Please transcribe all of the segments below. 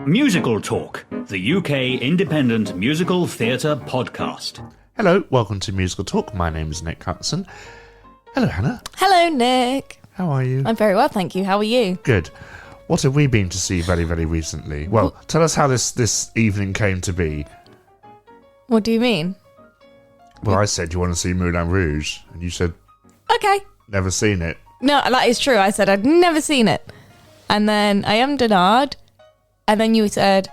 Musical Talk, the UK independent musical theatre podcast. Hello, welcome to Musical Talk. My name is Nick Hudson. Hello, Hannah. Hello, Nick. How are you? I'm very well, thank you. How are you? Good. What have we been to see very, very recently? Well, tell us how this evening came to be. What do you mean? Well, I said you want to see Moulin Rouge, and you said Okay. never seen it. No, that is true. I said I'd never seen it. And then I am denied. And then you said,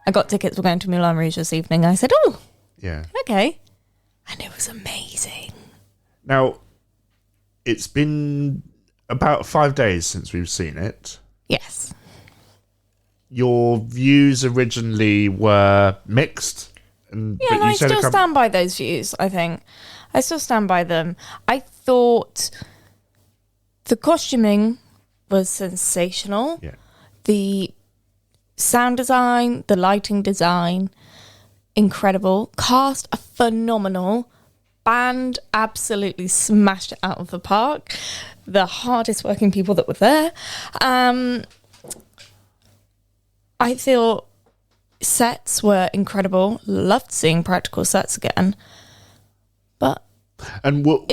I got tickets, we're going to Moulin Rouge this evening. I said, oh, Yeah. okay. And it was amazing. Now, it's been about 5 days since we've seen it. Yes. Your views originally were mixed. And, Yeah, and I still stand by those views, I think. I still stand by them. I thought the costuming was sensational. Yeah. The sound design, the lighting design, incredible. Cast are phenomenal. Band absolutely smashed it out of the park. The hardest working people that were there. I thought sets were incredible. Loved seeing practical sets again. But And we'll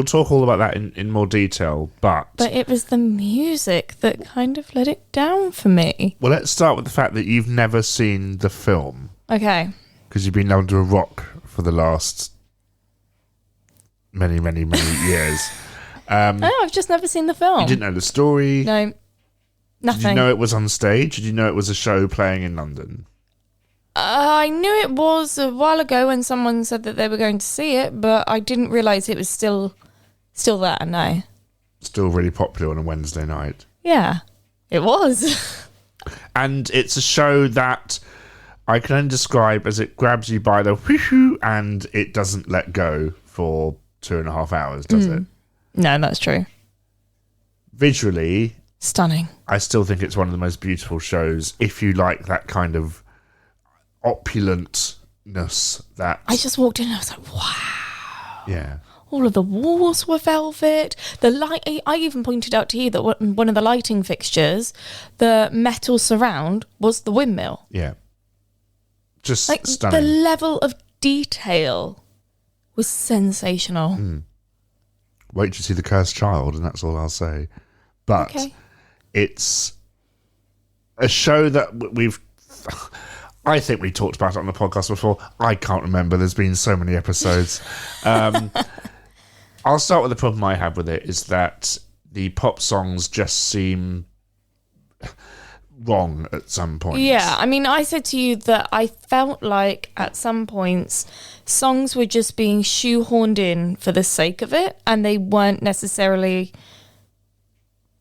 talk all about that in more detail, but it was the music that kind of let it down for me. well, let's start with the fact that you've never seen the film Okay. because you've been under a rock for the last many, many, many years. No, I've just never seen the film. You didn't know the story. No, nothing. Did you know it was on stage? Did you know it was a show playing in London? I knew it was a while ago when someone said that they were going to see it, but I didn't realise it was still there, no. Still really popular on a Wednesday night. Yeah, it was. And it's a show that I can only describe as it grabs you by the whoosh and it doesn't let go for 2.5 hours, does it? No, that's true. Visually, Stunning. I still think it's one of the most beautiful shows if you like that kind of opulentness that I just walked in and I was like, wow. yeah. All of the walls were velvet. The light. I even pointed out to you that one of the lighting fixtures, the metal surround, was the windmill. Yeah. Just Like stunning. the level of detail was sensational. Wait to see The Cursed Child, and that's all I'll say. But Okay. it's a show that we've I think we talked about it on the podcast before. I can't remember. There's been so many episodes. I'll start with the problem I have with it is that the pop songs just seem wrong at some points. Yeah, I mean, I said to you that I felt like at some points songs were just being shoehorned in for the sake of it, and they weren't necessarily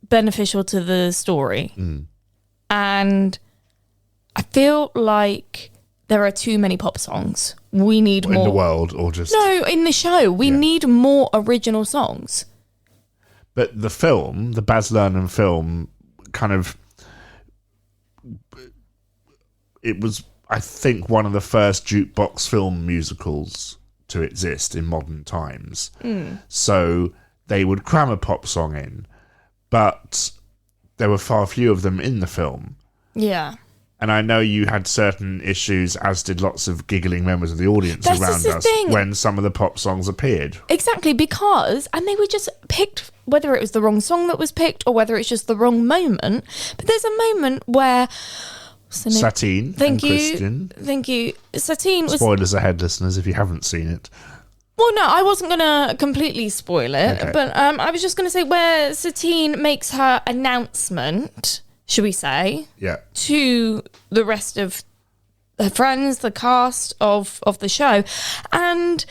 beneficial to the story. And I feel like there are too many pop songs. We need more. In the world, or just... No, in the show. We need more original songs. But the film, the Baz Luhrmann film, kind of... It was, I think, one of the first jukebox film musicals to exist in modern times. So they would cram a pop song in, but there were far few of them in the film. Yeah. And I know you had certain issues, as did lots of giggling members of the audience That's around the us, thing. when some of the pop songs appeared. Exactly, because, and they were just picked, whether it was the wrong song that was picked or whether it's just the wrong moment. But there's a moment where... Satine Thank and you. Christian. Thank you. Satine was... Spoilers ahead, listeners, if you haven't seen it. Well, no, I wasn't going to completely spoil it, Okay. but I was just going to say where Satine makes her announcement, should we say, Yeah. to the rest of her friends, the cast of the show, and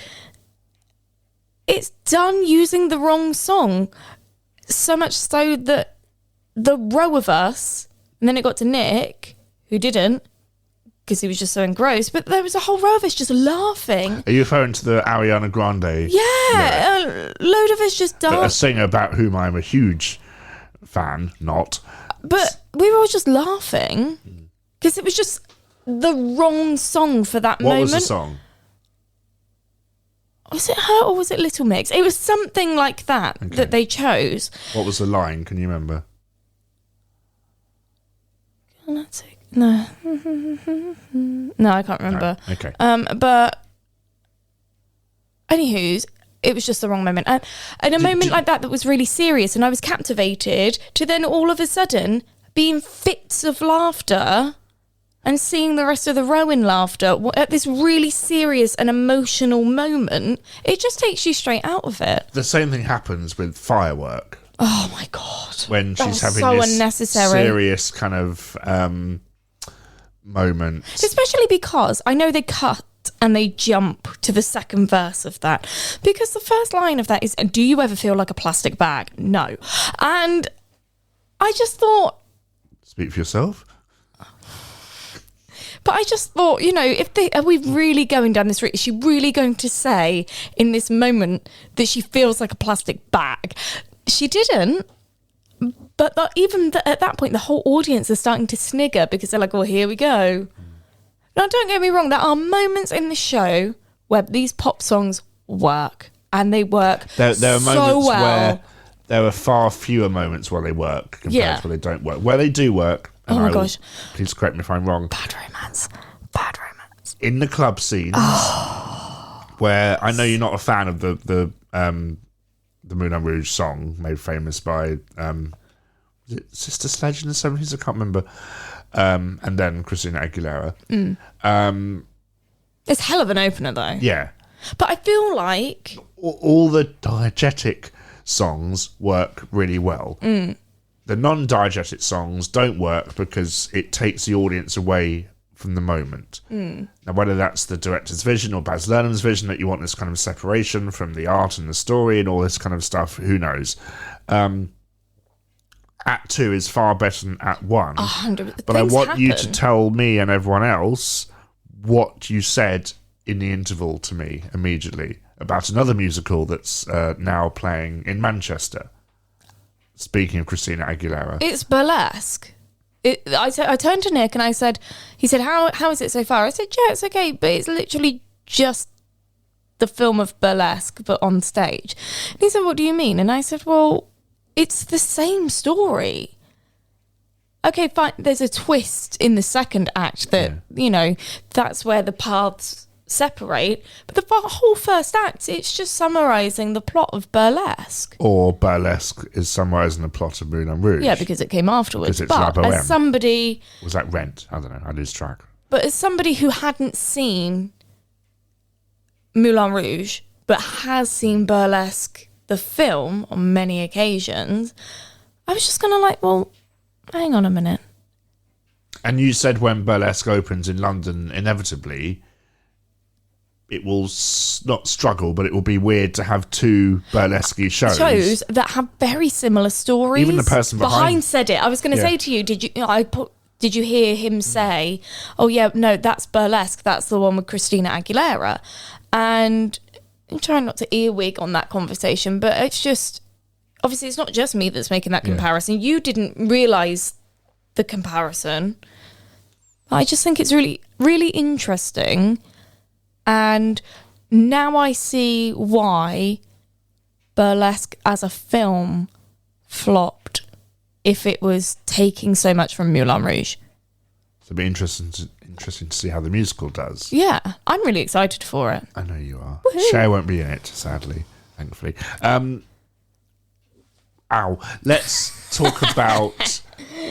it's done using the wrong song, so much so that the row of us, and then it got to Nick, who didn't, because he was just so engrossed, but there was a whole row of us just laughing. Are you referring to the Ariana Grande? Yeah, a load of us just A danced. singer about whom I'm a huge fan, not. But we were all just laughing because it was just the wrong song for that What moment. was the song? Was it her or was it Little Mix? It was something like that that they chose. What was the line? Can you remember? Gonna Dramatic. No. No, I can't remember. No. Okay. But anywho's, it was just the wrong moment. And a moment like that was really serious, and I was captivated to then all of a sudden be in fits of laughter and seeing the rest of the row in laughter at this really serious and emotional moment. It just takes you straight out of it. The same thing happens with Firework. Oh my God. When she's having so this unnecessary. serious kind of moment. Especially because I know they cut and they jump to the second verse of that. Because the first line of that is, do you ever feel like a plastic bag? No. And I just thought... Speak for yourself. But I just thought, are we really going down this route? Is she really going to say in this moment that she feels like a plastic bag? She didn't. But at that point, the whole audience is starting to snigger because they're like, well, here we go. Now, don't get me wrong. There are moments in the show where these pop songs work, and they work There are so moments well. where there are far fewer moments where they work compared to where they don't work. Where they do work, and Oh my gosh. Please correct me if I'm wrong. Bad romance. Bad romance. In the club scenes, where I know you're not a fan of the Moulin Rouge song made famous by was it Sister Sledge in the 70s? I can't remember. And then Christina Aguilera. It's hell of an opener, though. Yeah. But I feel like... All the diegetic songs work really well. The non-diegetic songs don't work because it takes the audience away from the moment. Now, whether that's the director's vision or Baz Luhrmann's vision that you want this kind of separation from the art and the story and all this kind of stuff, who knows? Act 2 is far better than Act 1. 100%. But I want you to tell me and everyone else what you said in the interval to me immediately about another musical that's now playing in Manchester. Speaking of Christina Aguilera. It's Burlesque. I turned to Nick and he said, how is it so far? I said, yeah, it's okay, but it's literally just the film of Burlesque, but on stage. And he said, what do you mean? And I said, well, it's the same story. Okay, fine. There's a twist in the second act that, that's where the paths separate. But the whole first act, it's just summarising the plot of Burlesque. Or Burlesque is summarising the plot of Moulin Rouge. Yeah, because it came afterwards. Because it's but La Boheme. as somebody... Was that Rent? I don't know. I lose track. But as somebody who hadn't seen Moulin Rouge, but has seen Burlesque, the film, on many occasions, I was just kind of like, well, hang on a minute. And you said when Burlesque opens in London, inevitably, it will not struggle, but it will be weird to have two burlesque shows that have very similar stories. Even the person behind said it. I was going to say to you, did you hear him say, oh yeah, no, that's Burlesque, that's the one with Christina Aguilera? And I'm trying not to earwig on that conversation, but it's just, obviously it's not just me that's making that comparison. You didn't realise the comparison. I just think it's really, really interesting. And now I see why Burlesque as a film flopped if it was taking so much from Moulin Rouge. It'll be interesting to see how the musical does. Yeah, I'm really excited for it. I know you are. Woohoo. Cher won't be in it, sadly, thankfully. Let's talk about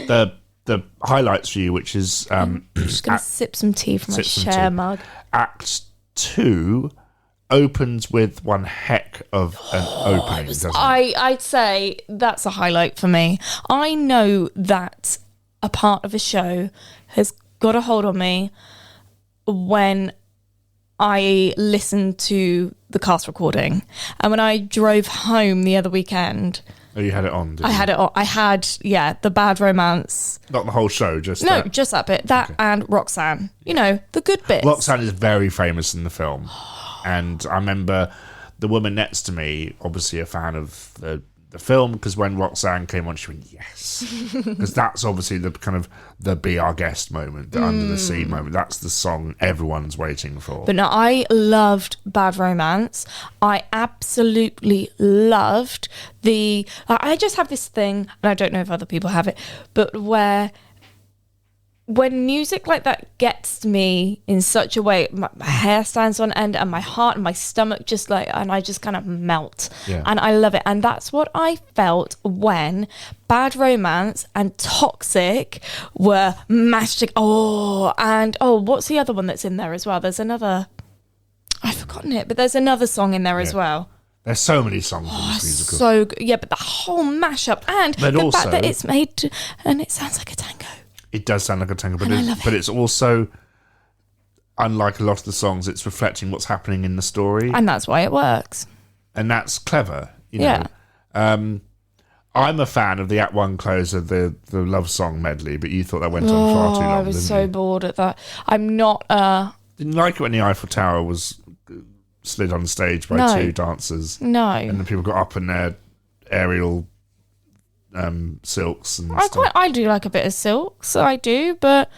the highlights for you, which is... I'm just going to sip some tea from my Cher mug. Act 2 opens with one heck of an opening, doesn't it? I'd say that's a highlight for me. I know that a part of a show has got a hold on me when I listen to the cast recording. And when I drove home the other weekend... Oh, you had it on, didn't you? I had it on. I had, the Bad Romance. Not the whole show, just No, that. just that bit. That and Roxanne. The good bits. Roxanne is very famous in the film. And I remember the woman next to me, obviously a fan of the film, because when Roxanne came on, she went, yes. Because that's obviously the kind of the Be Our Guest moment, the Under the Sea moment. That's the song everyone's waiting for. But no, I loved Bad Romance. I absolutely loved I just have this thing, and I don't know if other people have it, but where when music like that gets me in such a way, my hair stands on end and my heart and my stomach just like, and I just kind of melt. Yeah. And I love it. And that's what I felt when Bad Romance and Toxic were mashed. What's the other one that's in there as well? There's another, I've forgotten it, but there's another song in there as well. There's so many songs in this musical. So good. Yeah, but the whole mashup and But the also, fact that it's made and it sounds like a tango. It does sound like a tango, And I love but it. it's also, unlike a lot of the songs, it's reflecting what's happening in the story. And that's why it works. And that's clever. You Yeah. know. I'm a fan of the Act 1 closer, the love song medley, but you thought that went on far too long. I was didn't so you? bored at that. I'm not Didn't like it when the Eiffel Tower was slid on stage by No. two dancers. no. And the people got up in their aerial silks and stuff. I do like a bit of silks, I do, but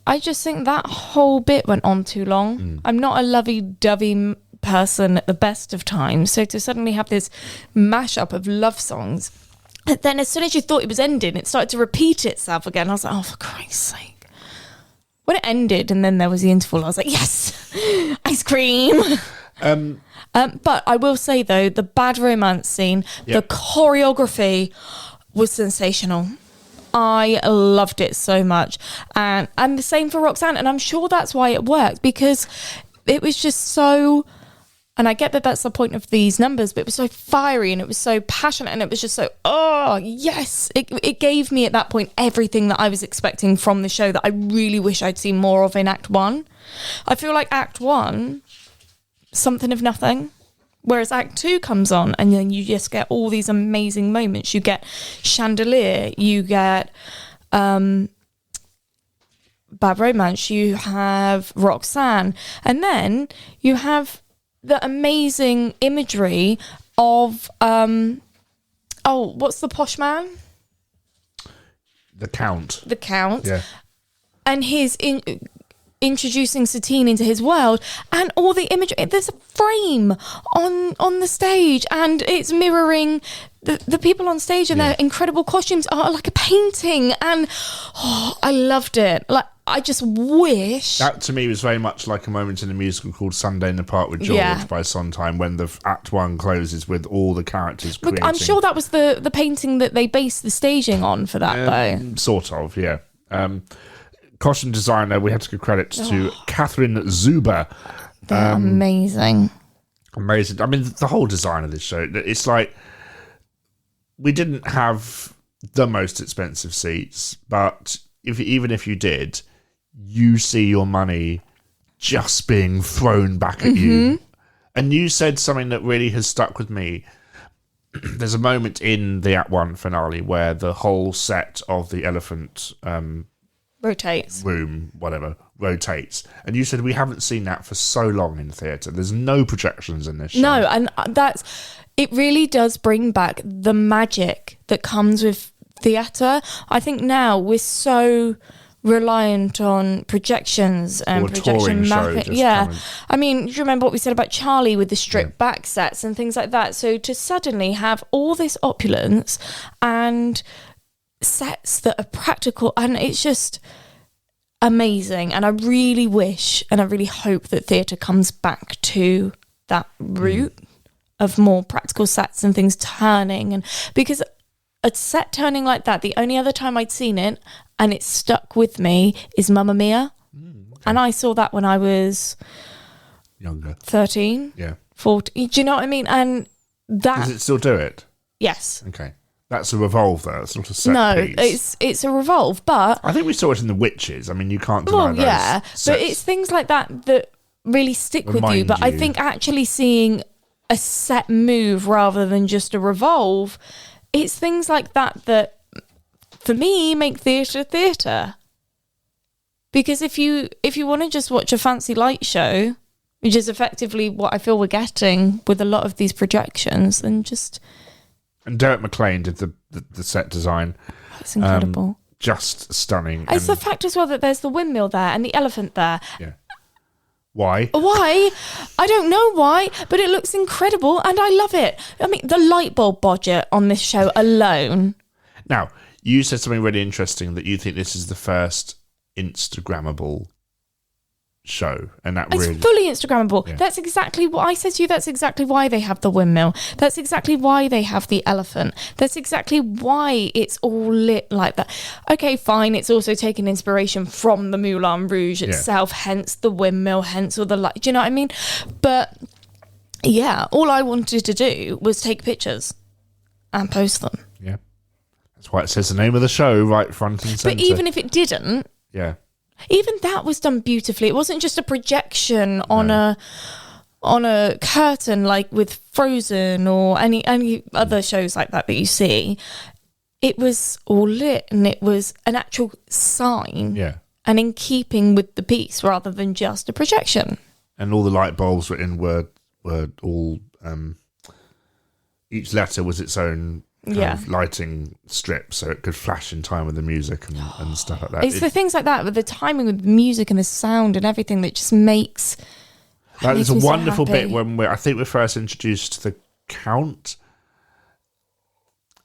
I just think that whole bit went on too long. I'm not a lovey-dovey person at the best of times, so to suddenly have this mashup of love songs, and then as soon as you thought it was ending, it started to repeat itself again. I was like, oh, for Christ's sake. When it ended and then there was the interval, I was like, yes, ice cream. But I will say, though, the Bad Romance scene, the choreography was sensational. I loved it so much. And the same for Roxanne. And I'm sure that's why it worked, because it was just so... And I get that that's the point of these numbers, but it was so fiery and it was so passionate and it was just so, oh, yes. It gave me at that point everything that I was expecting from the show that I really wish I'd seen more of in Act 1. I feel like Act 1, something of nothing. Whereas Act 2 comes on and then you just get all these amazing moments. You get Chandelier, you get Bad Romance, you have Roxanne, and then you have the amazing imagery of, what's the posh man? The Count. The Count. Yeah. And his introducing Satine into his world, and all the imagery. There's a frame on the stage, and it's mirroring the people on stage, and their incredible costumes are like a painting. And I loved it. Like, I just wish That to me was very much like a moment in a musical called Sunday in the Park with George by Sondheim, when the Act 1 closes with all the characters creating. I'm sure that was the painting that they based the staging on for that, though. Sort of, yeah. Costume designer, we have to give credit to Catherine Zuber. They're amazing. Amazing. I mean, the whole design of this show, it's like, we didn't have the most expensive seats, but even if you did, you see your money just being thrown back at you. And you said something that really has stuck with me. There's a moment in the Act 1 finale where the whole set of the elephant Rotates. room, whatever, rotates. And you said we haven't seen that for so long in theatre. There's no projections in this show. No, and it really does bring back the magic that comes with theatre. I think now we're so reliant on projections and Or a projection touring show mapping. just Yeah. coming. I mean, do you remember what we said about Charlie with the stripped back sets and things like that? So to suddenly have all this opulence and sets that are practical, and it's just amazing. And I really wish and I really hope that theatre comes back to that route of more practical sets and things turning. And because a set turning like that, the only other time I'd seen it and it stuck with me is Mamma Mia. And I saw that when I was Younger. 13, Yeah. 14. Do you know what I mean? And that, Does it still do it? yes. Okay. That's a revolve, though. It's not a set No, piece. it's a revolve, but I think we saw it in The Witches. I mean, you can't deny well, those yeah, but sets. it's things like that that really stick with you. Remind But I you. think actually seeing a set move rather than just a revolve, it's things like that that, for me, make theatre. Because if you want to just watch a fancy light show, which is effectively what I feel we're getting with a lot of these projections, then just... And Derek McLean did the set design. It's incredible. Just stunning. It's and- the fact as well that there's the windmill there and the elephant there. Yeah. Why? Why? I don't know why, but it looks incredible and I love it. I mean, the light bulb budget on this show alone. Now, you said something really interesting, that you think this is the first Instagrammable show, and that It's really fully Instagrammable. Yeah. That's exactly what I said to you. That's exactly why they have the windmill. That's exactly why they have the elephant. That's exactly why it's all lit like that. Okay, fine. It's also taken inspiration from the Moulin Rouge itself, hence the windmill, hence all the light. Do you know what I mean? But yeah, all I wanted to do was take pictures and post them. Yeah, that's why it says the name of the show right front and centre. But even if it didn't, even that was done beautifully. It wasn't just a projection on a curtain like with Frozen or any other shows like that you see. It was all lit, and it was an actual sign. Yeah. And in keeping with the piece rather than just a projection. And all the light bulbs were all each letter was its own kind of lighting strip, so it could flash in time with the music and stuff like that. It's the things like that, with the timing with the music and the sound and everything that just makes. That is a me so wonderful happy. bit when I think we're first introduced to the Count,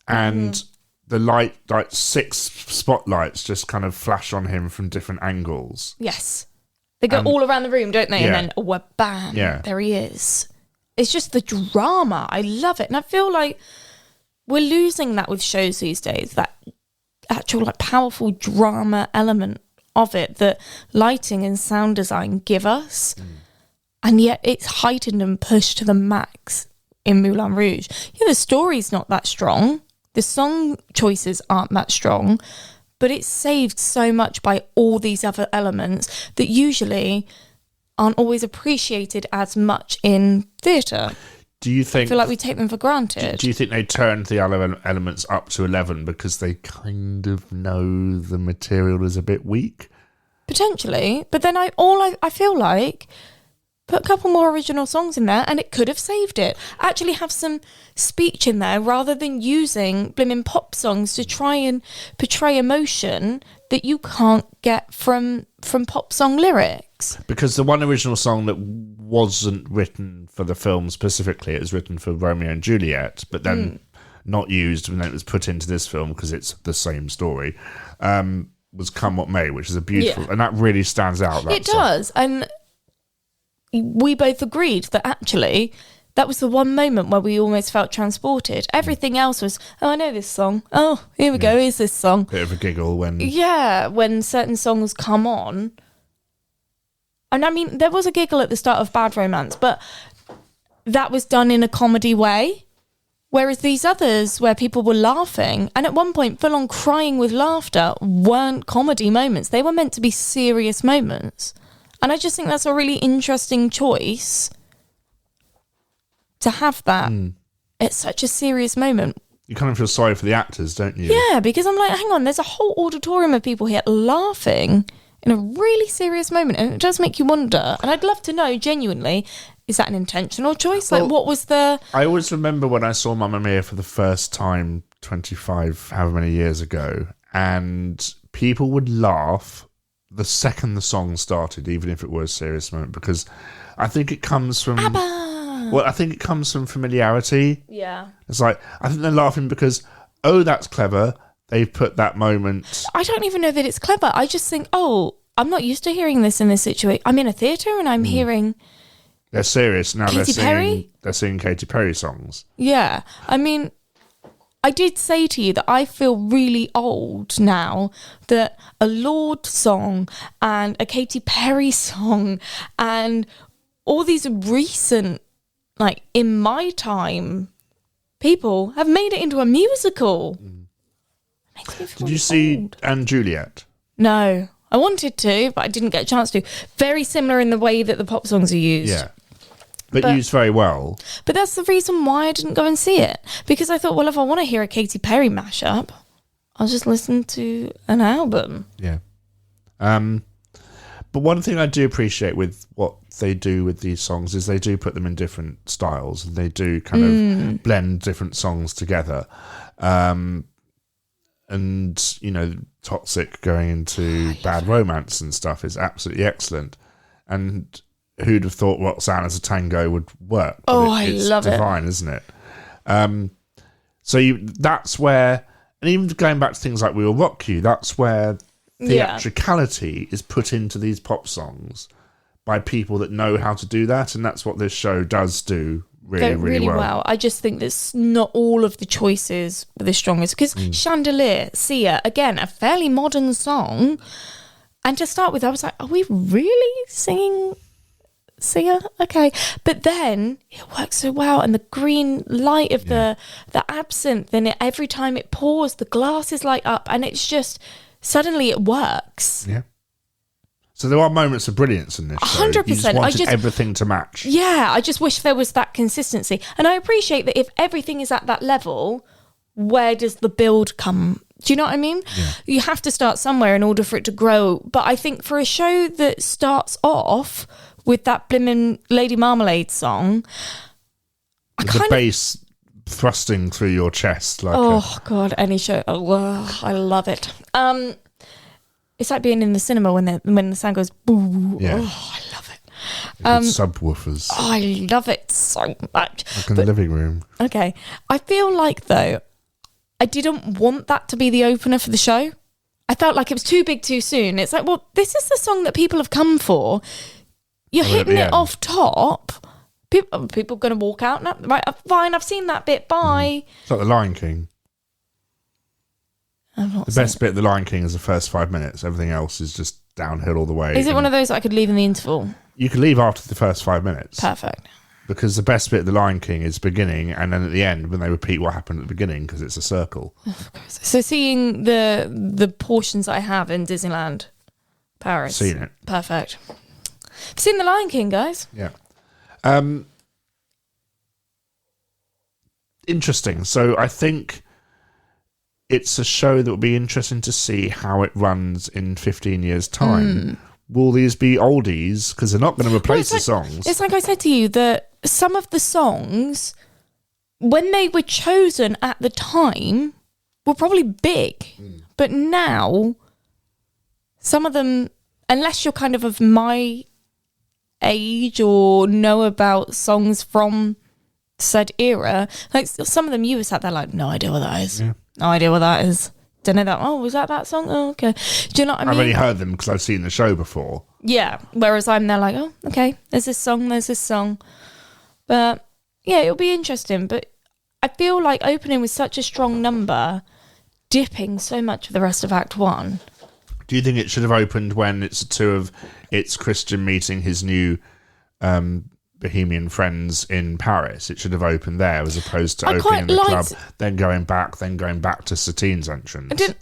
and the light, like 6 spotlights, just kind of flash on him from different angles. Yes. They go all around the room, don't they? Yeah. And then, bam, Yeah. there he is. It's just the drama. I love it. And I feel like we're losing that with shows these days, that actual like powerful drama element of it that lighting and sound design give us. And yet it's heightened and pushed to the max in Moulin Rouge. Yeah, the story's not that strong. The song choices aren't that strong. But it's saved so much by all these other elements that usually aren't always appreciated as much in theatre. Do you think? I feel like we take them for granted. Do you think they turned the other elements up to 11 because they kind of know the material is a bit weak? Potentially. But then I feel like put a couple more original songs in there and it could have saved it. Actually have some speech in there rather than using blimmin' pop songs to try and portray emotion that you can't get from pop song lyrics. Because the one original song that wasn't written for the film specifically, it was written for Romeo and Juliet, but then not used, and then it was put into this film because it's the same story, was Come What May, which is a beautiful, and that really stands out. It does, and we both agreed that actually that was the one moment where we almost felt transported. Everything else was, oh, I know this song. Oh, here we go, here's this song. Bit of a giggle when... Yeah, when certain songs come on. And I mean, there was a giggle at the start of Bad Romance, but that was done in a comedy way. Whereas these others, where people were laughing, and at one point full on crying with laughter, weren't comedy moments. They were meant to be serious moments. And I just think that's a really interesting choice to have that at such a serious moment. You kind of feel sorry for the actors, don't you? Yeah, because I'm like, hang on, there's a whole auditorium of people here laughing in a really serious moment, and it does make you wonder. And I'd love to know, genuinely, is that an intentional choice? Like, what was the... I always remember when I saw Mamma Mia for the first time 25, however many years ago, and people would laugh the second the song started, even if it was a serious moment, because I think it comes from... Well, I think it comes from familiarity. Yeah. It's like, I think they're laughing because, oh, that's clever. They've put that moment... I don't even know that it's clever. I just think, oh, I'm not used to hearing this in this situation. I'm in a theatre and I'm hearing... They're serious now. Katy Perry? They're singing Katy Perry songs. Yeah. I mean, I did say to you that I feel really old now that a Lorde song and a Katy Perry song and all these recent, like, in my time, people have made it into a musical. Makes me feel Did you see old. Anne Juliet? No. I wanted to, but I didn't get a chance to. Very similar in the way that the pop songs are used. Yeah. But used very well. But that's the reason why I didn't go and see it. Because I thought, well, if I want to hear a Katy Perry mashup, I'll just listen to an album. Yeah. But one thing I do appreciate with what they do with these songs is they do put them in different styles. And they do kind of blend different songs together. And, you know, Toxic going into Bad Romance and stuff is absolutely excellent. And who'd have thought Roxanne as a tango would work? Oh, I love it. It's divine, isn't it? So that's where, and even going back to things like We Will Rock You, that's where theatricality is put into these pop songs by people that know how to do that, and that's what this show does do really well. I just think that's not all of the choices were the strongest, because Chandelier, Sia, again, a fairly modern song, and to start with I was like, are we really singing Sia? Okay, but then it works so well, and the green light of the absinthe, and every time it pours the glasses light up, and it's just suddenly it works. Yeah. So there are moments of brilliance in this show. 100%. You just wanted everything to match. Yeah, I just wish there was that consistency. And I appreciate that if everything is at that level, where does the build come? Do you know what I mean? Yeah. You have to start somewhere in order for it to grow. But I think for a show that starts off with that blimmin' Lady Marmalade song, the bass thrusting through your chest. God, any show. Oh, I love it. It's like being in the cinema when the sound goes boo. Yeah. Oh, I love it. Subwoofers. Oh, I love it so much. Like in the living room. Okay. I feel like, though, I didn't want that to be the opener for the show. I felt like it was too big too soon. It's like, well, this is the song that people have come for. You're hitting it off top. People going to walk out now. Right, fine, I've seen that bit. Bye. It's like The Lion King. The best bit of The Lion King is the first 5 minutes. Everything else is just downhill all the way. Is it one of those that I could leave in the interval? You could leave after the first 5 minutes. Perfect. Because the best bit of The Lion King is beginning, and then at the end when they repeat what happened at the beginning, because it's a circle. So seeing the portions I have in Disneyland Paris. Seen it. Perfect. I've seen The Lion King, guys. Yeah. Interesting. So I think it's a show that will be interesting to see how it runs in 15 years' time. Will these be oldies? Because they're not going to replace the songs. It's like I said to you, that some of the songs, when they were chosen at the time, were probably big. But now, some of them, unless you're kind of my age or know about songs from said era, like some of them you were sat there like, no idea what that is. Yeah. No idea what that is. Don't know that. Oh, was that song? Oh, okay. Do you know what I mean? I've only heard them because I've seen the show before. Yeah. Whereas I'm there like, oh, okay. There's this song. But yeah, it'll be interesting. But I feel like opening with such a strong number, dipping so much of the rest of Act 1. Do you think it should have opened when it's Christian meeting his new Bohemian friends in Paris? It should have opened there as opposed to opening in the club, then going back to Satine's entrance.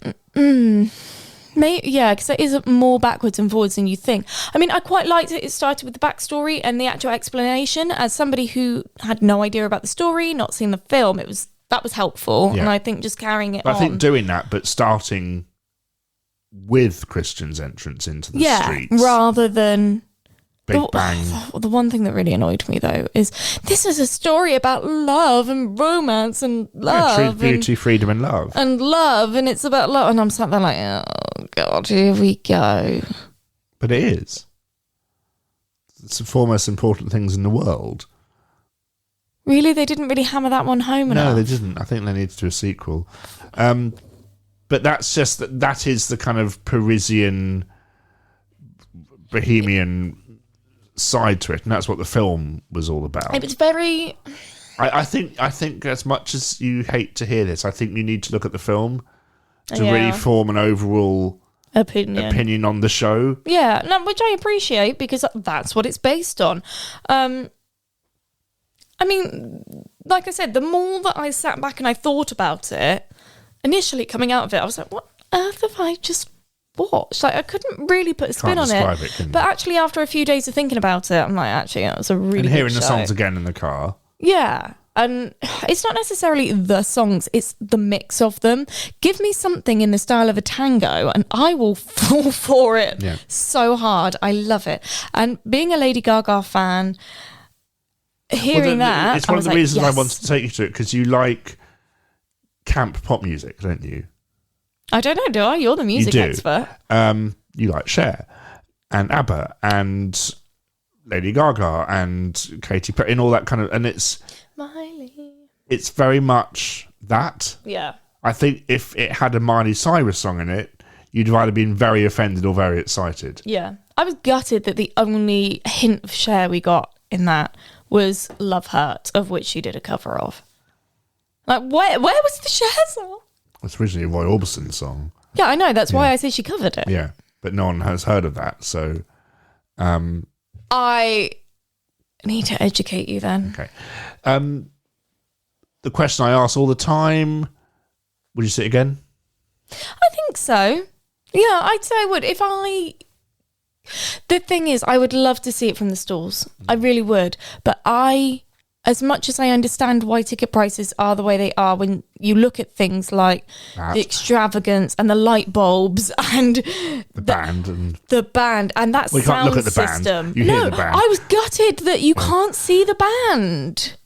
Yeah, because it is more backwards and forwards than you think. I mean, I quite liked it. It started with the backstory and the actual explanation. As somebody who had no idea about the story, not seen the film, that was helpful. Yeah. And I think just carrying it on. I think doing that, but starting with Christian's entrance into the streets. Rather than Big Bang. The one thing that really annoyed me, though, is this is a story about love and romance and love. Truth, beauty, freedom and love. And love, and it's about love. And I'm sat there like, oh, God, here we go. But it is. It's the four most important things in the world. Really? They didn't really hammer that one home enough? No, they didn't. I think they need to do a sequel. But that's just, that is the kind of Parisian, bohemian side to it, and that's what the film was all about. It was very... I think as much as you hate to hear this, I think you need to look at the film to really form an overall opinion on the show. Yeah, no, which I appreciate, because that's what it's based on. I mean, like I said, the more that I sat back and I thought about it, initially coming out of it, I was like, what on earth have I just watched? Like, I couldn't really put a spin on it. But actually, after a few days of thinking about it, I'm like, actually, it was a really good show. And hearing the songs again in the car. Yeah. And it's not necessarily the songs, it's the mix of them. Give me something in the style of a tango and I will fall for it so hard. I love it. And being a Lady Gaga fan, hearing that, it's one of the reasons I wanted to take you to it, because you like camp pop music, don't you? I don't know, do I? You're the music expert. You like Cher and ABBA and Lady Gaga and Katy Perry and all that kind of, and it's very much that. Yeah. I think if it had a Miley Cyrus song in it, you'd have either been very offended or very excited. Yeah. I was gutted that the only hint of Cher we got in that was Love Hurt, of which she did a cover of. Like, where was the Cher song? It's originally a Roy Orbison song. Yeah, I know. That's why I say she covered it. Yeah, but no one has heard of that, so... I need to educate you then. Okay. The question I ask all the time, would you see it again? I think so. Yeah, I'd say I would. The thing is, I would love to see it from the stalls. I really would. But as much as I understand why ticket prices are the way they are, when you look at things like the extravagance and the light bulbs and the band and that you sound can't look at the system. Band. You hear the band. I was gutted that you can't see the band.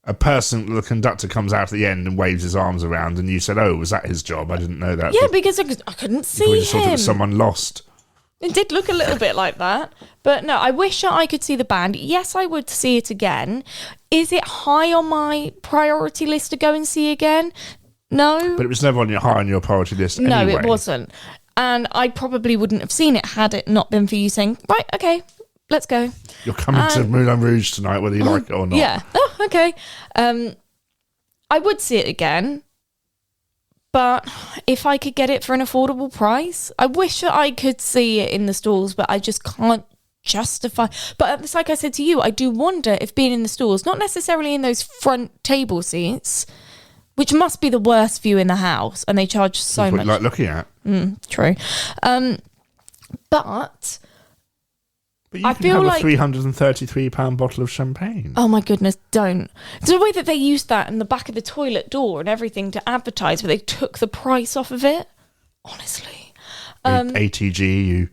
The conductor comes out at the end and waves his arms around, and you said, "Oh, was that his job?" I didn't know that. Yeah, because I couldn't see you him. just thought it was someone lost. It did look a little bit like that. But no, I wish I could see the band. Yes, I would see it again. Is it high on my priority list to go and see again? No. But it was never high on your priority list anyway. No, it wasn't. And I probably wouldn't have seen it had it not been for you saying, right, okay, let's go. You're coming to Moulin Rouge tonight, whether you like it or not. Yeah. Oh, okay. I would see it again. But if I could get it for an affordable price, I wish that I could see it in the stalls, but I just can't justify. But it's like I said to you, I do wonder if being in the stalls, not necessarily in those front table seats, which must be the worst view in the house, and they charge so That's what much. you like looking at. True. But you I can feel have like a £333 bottle of champagne. oh my goodness, don't. The way that they used that in the back of the toilet door and everything to advertise, but they took the price off of it. Honestly. ATG, you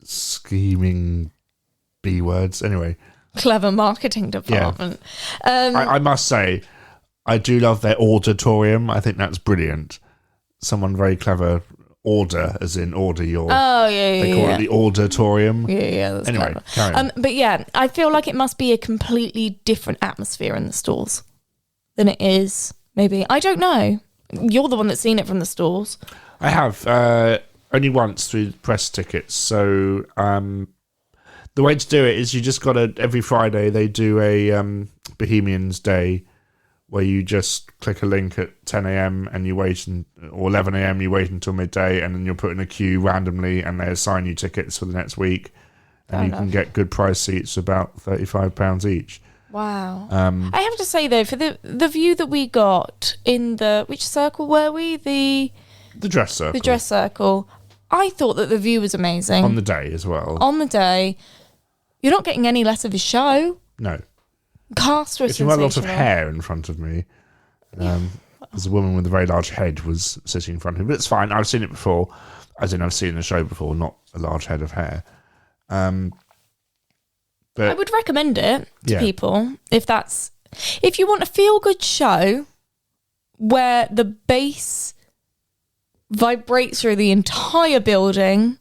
scheming B words. Anyway. Clever marketing department. Yeah. I must say, I do love their auditorium. I think that's brilliant. Someone very clever. Order, as in order your... Oh, yeah. They call it the auditorium. Yeah, that's anyway, clever. carry on. But yeah, I feel like it must be a completely different atmosphere in the stalls than it is, maybe. I don't know. You're the one that's seen it from the stalls. I have. Only once through press tickets. So the way to do it is you just got to... Every Friday they do a Bohemians Day where you just click a link at 10 a.m. and you wait, or 11 a.m. you wait until midday, and then you're put in a queue randomly, and they assign you tickets for the next week, and you can get good price seats, about £35 each. Wow. I have to say though, for the view that we got in which circle were we? The dress circle. The dress circle. I thought that the view was amazing. On the day as well. On the day, you're not getting any less of a show. No. Cast was if you had a lot of hair in front of me, there's a woman with a very large head was sitting in front of me, but it's fine. I've seen it before, as in I've seen the show before, not a large head of hair. But I would recommend it to people if you want a feel-good show where the bass vibrates through the entire building.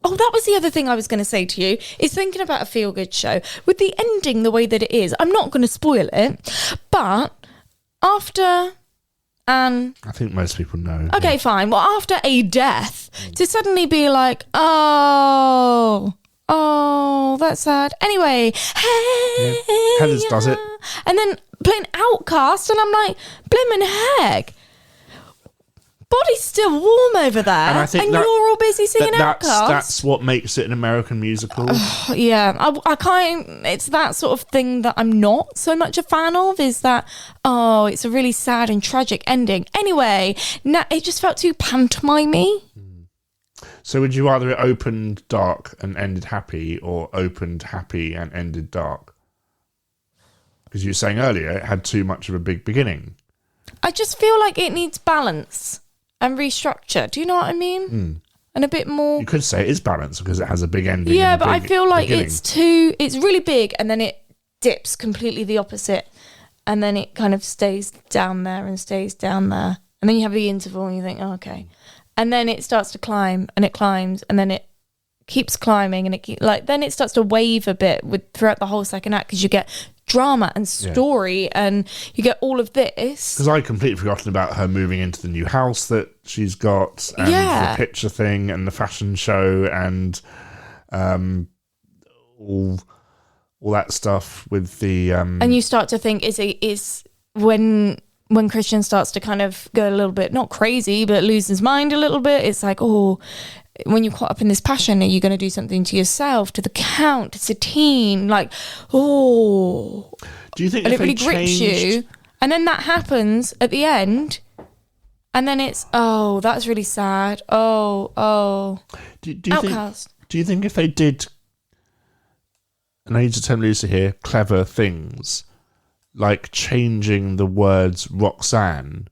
Oh, that was the other thing I was going to say to you, is thinking about a feel-good show. With the ending the way that it is, I'm not going to spoil it, but after I think most people know. Okay, fine. Well, after a death, to suddenly be like, oh, that's sad. Anyway, hey. Heathers does it. And then playing Outcast, and I'm like, blimmin' heck. Body's still warm over there, and I think you're all busy singing Outcast. That's what makes it an American musical. Yeah, I can't. It's that sort of thing that I'm not so much a fan of. Is that it's a really sad and tragic ending. Anyway, it just felt too pantomimey. So would you rather it opened dark and ended happy, or opened happy and ended dark? Because you were saying earlier it had too much of a big beginning. I just feel like it needs balance and restructure. Do you know what I mean? And a bit more. You could say it is balanced because it has a big ending. Yeah, but I feel like beginning. it's really big, and then it dips completely the opposite, and then it kind of stays down there and stays down there, and then you have the interval and you think, oh, okay, and then it starts to climb and it climbs, and then it keeps climbing, and then it starts to wave a bit throughout the whole second act, because you get drama and story, and you get all of this. Because I'd completely forgotten about her moving into the new house that she's got, and the picture thing, and the fashion show, and all that stuff with the. And you start to think, is when Christian starts to kind of go a little bit, not crazy, but lose his mind a little bit. It's like, oh, when you're caught up in this passion, are you going to do something to yourself, to the Count, to Satine? Like, oh. Do you think and if it really they grips you? And then that happens at the end. And then it's, oh, that's really sad. Oh. Do you Outcast. Do you think if they did, and I need to turn Lucy here, clever things, like changing the words Roxanne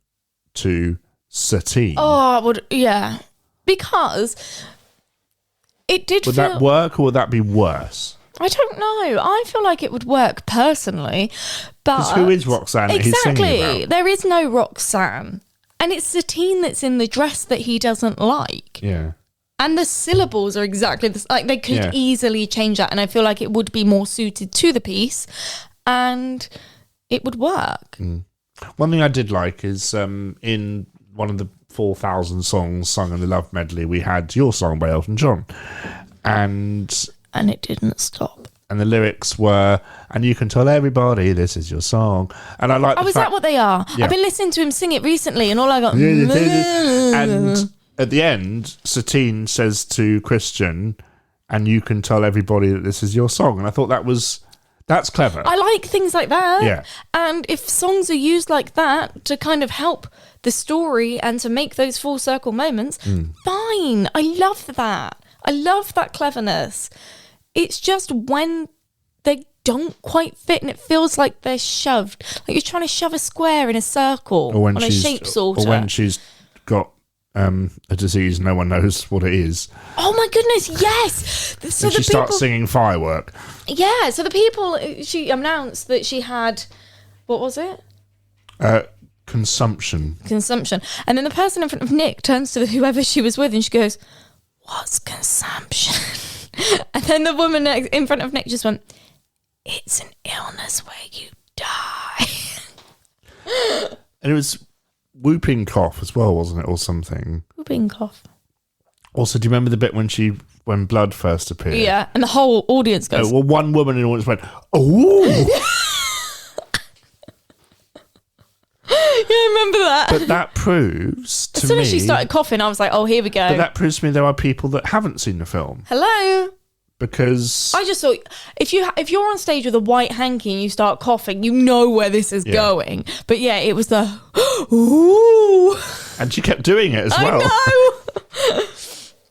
to Satine? Oh, yeah. Because it did would that work, or would that be worse? I don't know. I feel like it would work personally. But because who is Roxanne that he's singing about? There is no Roxanne. And it's Satine that's in the dress that he doesn't like. Yeah. And the syllables are exactly the like they could easily change that, and I feel like it would be more suited to the piece and it would work. One thing I did like is in one of the 4,000 songs sung in the Love Medley, we had Your Song by Elton John. And it didn't stop. And the lyrics were, and you can tell everybody this is your song. And I like is that what they are? Yeah. I've been listening to him sing it recently, and all I got... And at the end, Satine says to Christian, and you can tell everybody that this is your song. And I thought that's clever. I like things like that. Yeah. And if songs are used like that to kind of help the story and to make those full circle moments, fine. I love that. I love that cleverness. It's just when they don't quite fit and it feels like they're shoved. Like you're trying to shove a square in a circle on a shape sorter. Or when she's got a disease no one knows what it is. Oh my goodness, yes! So and she starts singing Firework. Yeah, so the people, she announced that she had, what was it? Consumption. And then the person in front of Nick turns to whoever she was with and she goes, what's consumption? And then the woman in front of Nick just went, it's an illness where you die. And it was whooping cough as well, wasn't it, or something? Whooping cough. Also, do you remember the bit when blood first appeared? Yeah, and the whole audience goes... well, one woman in the audience went, oh! Yeah, I remember that. But that proves to me... As soon as she started coughing, I was like, oh, here we go. But that proves to me there are people that haven't seen the film. Hello? Because... I just thought, if you're on stage with a white hanky and you start coughing, you know where this is going. But yeah, it was the... Ooh! And she kept doing it as well. I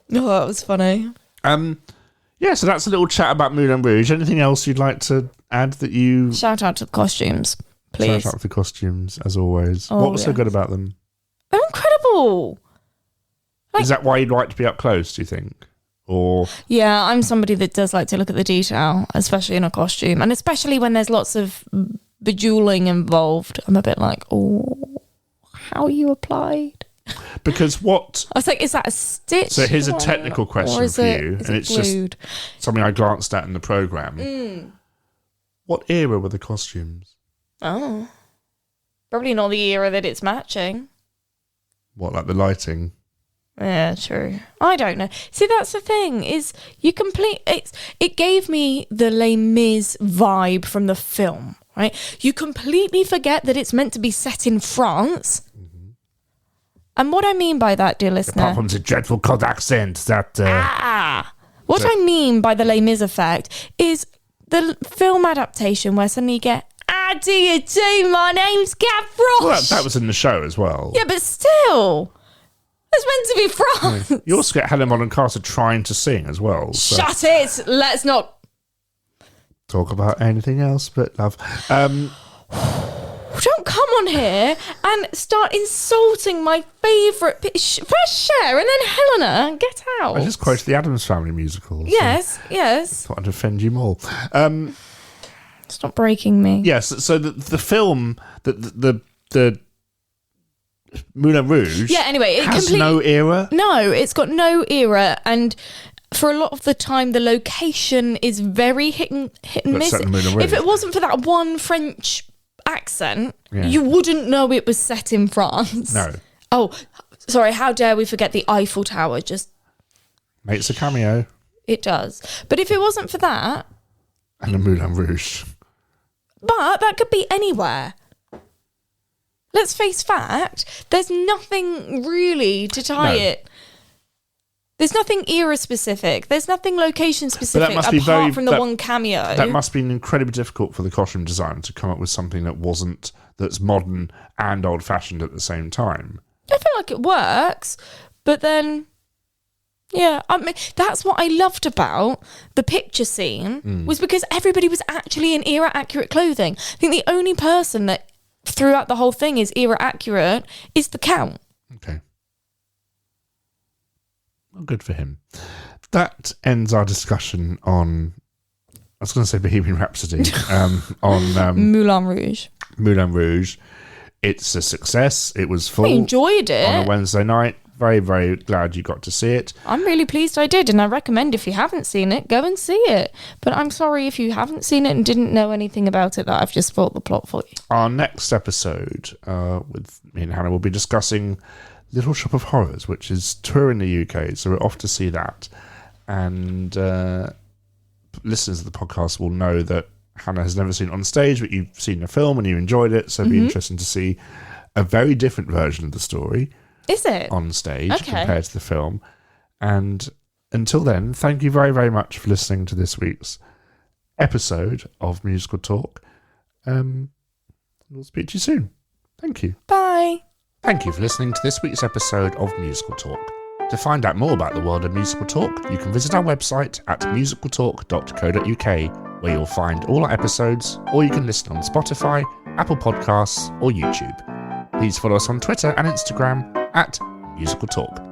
know! Oh, that was funny. Yeah, so that's a little chat about Moulin Rouge. Anything else you'd like to add that you... Shout out to the costumes, please. Shout out to the costumes, as always. What was so good about them? They're incredible. Is that why you'd like to be up close, do you think? Or... Yeah, I'm somebody that does like to look at the detail, especially in a costume. And especially when there's lots of bejeweling involved. I'm a bit like, oh, how are you applied? Because what... I was like, is that a stitch? So here's a technical question for you. And it's glued? Just something I glanced at in the programme. What era were the costumes? Oh. Probably not the era that it's matching. What, like the lighting? Yeah, true. I don't know. See, that's the thing, is it gave me the Les Mis vibe from the film, right? You completely forget that it's meant to be set in France. Mm-hmm. And what I mean by that, dear listener... Apart from the dreadful cod accent that... What I mean by the Les Mis effect is the film adaptation where suddenly you get, how do you do? My name's Gavroche. Well, that was in the show as well. Yeah, but still... It's meant to be France. Yeah. You also get Helen Bonham Carter trying to sing as well. So. Shut it. Let's not talk about anything else but love. Don't come on here and start insulting my favourite. First Cher and then Helena. Get out. I just quoted the Addams Family musical. Yes, so yes. I thought I'd offend you more. Stop breaking me. Yes. So the film, the Moulin Rouge. Yeah. Anyway, it has no era. No, it's got no era, and for a lot of the time, the location is very hit and miss. set in Moulin Rouge. If it wasn't for that one French accent, you wouldn't know it was set in France. No. Oh, sorry, how dare we forget the Eiffel Tower? Just Makes a cameo. It does. But if it wasn't for that... And the Moulin Rouge. But that could be anywhere. Let's face fact, there's nothing really to tie it. There's nothing era specific. There's nothing location specific apart from the one cameo. That must be incredibly difficult for the costume designer to come up with something that's modern and old fashioned at the same time. I feel like it works, but then, yeah, I mean, that's what I loved about the picture scene was because everybody was actually in era accurate clothing. I think the only person that throughout the whole thing is era accurate is the Count. Okay. Well, good for him. That ends our discussion on, I was going to say Bohemian Rhapsody, on Moulin Rouge. Moulin Rouge. It's a success. It was full. I enjoyed it. On a Wednesday night. Very, very glad you got to see it. I'm really pleased I did, and I recommend if you haven't seen it, go and see it. But I'm sorry if you haven't seen it and didn't know anything about it, that I've just spoiled the plot for you. Our next episode with me and Hannah will be discussing Little Shop of Horrors, which is touring the UK, so we're off to see that. And listeners of the podcast will know that Hannah has never seen it on stage, but you've seen the film and you enjoyed it, so it'll be interesting to see a very different version of the story. Is it? On stage compared to the film. And until then, thank you very, very much for listening to this week's episode of Musical Talk. We'll speak to you soon. Thank you. Bye. Thank you for listening to this week's episode of Musical Talk. To find out more about the world of Musical Talk, you can visit our website at musicaltalk.co.uk, where you'll find all our episodes, or you can listen on Spotify, Apple Podcasts, or YouTube. Please follow us on Twitter and Instagram at Musical Talk.